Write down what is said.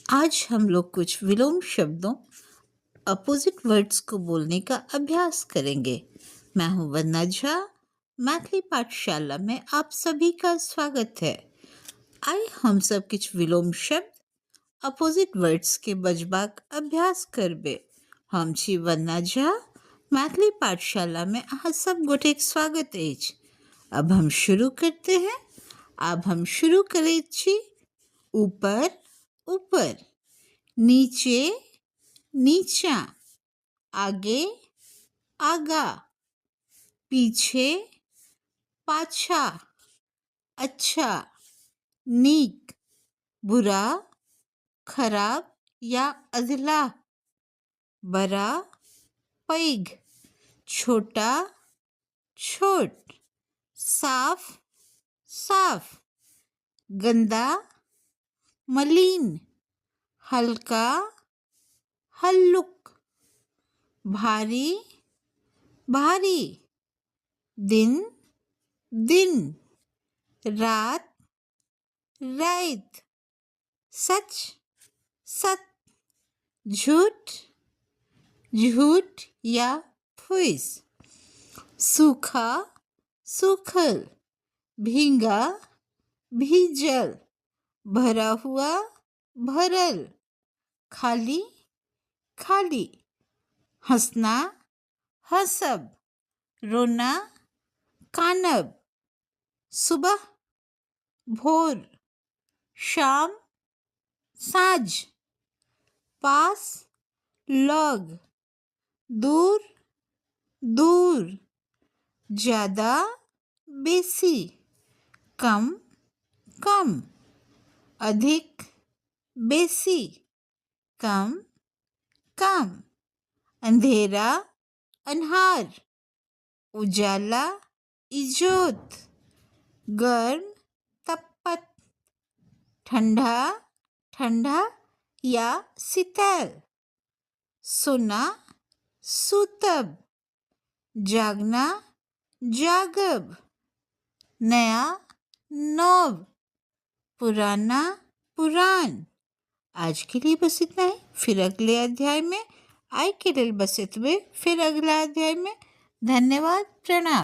आज हम लोग कुछ विलोम शब्दों अपोजिट वर्ड्स को बोलने का अभ्यास करेंगे। मैं हूं वंदना झा। मैथिली पाठशाला में आप सभी का स्वागत है। आइए हम सब कुछ विलोम शब्द अपोजिट वर्ड्स के बजबाक अभ्यास करबे। हम छी वंदना झा। मैथिली पाठशाला में अहाँ सब गोटेक स्वागत अछि। अब हम शुरू करते हैं। अब हम शुरू करे छी ऊपर ऊपर, नीचे नीचा, आगे आगा, पीछे पाछा, अच्छा नीक, बुरा खराब या अधला, बड़ा पैघ, छोटा छोट, साफ साफ, गंदा मलिन, हल्का हल्लुक, भारी भारी, दिन दिन, रात रात, सच सच, झूठ झूठ या फुस, सूखा सूखल, भींगा भीजल, भरा हुआ भरल, खाली खाली, हंसना हंसब, रोना कानब, सुबह भोर, शाम साँझ, पास लग, दूर दूर, ज्यादा बेसी, कम कम, अधिक बेसी, कम कम, अंधेरा अन्हार, उजाला इजोत, गर्म तपत, ठंडा ठंडा या शीतल, सोना सूतब, जागना जागब, नया नव, पुराना पुरान। आज के लिए बस इतना ही। फिर अगले अध्याय में आय के लिए बस इतने। फिर अगला अध्याय में। धन्यवाद। प्रणाम।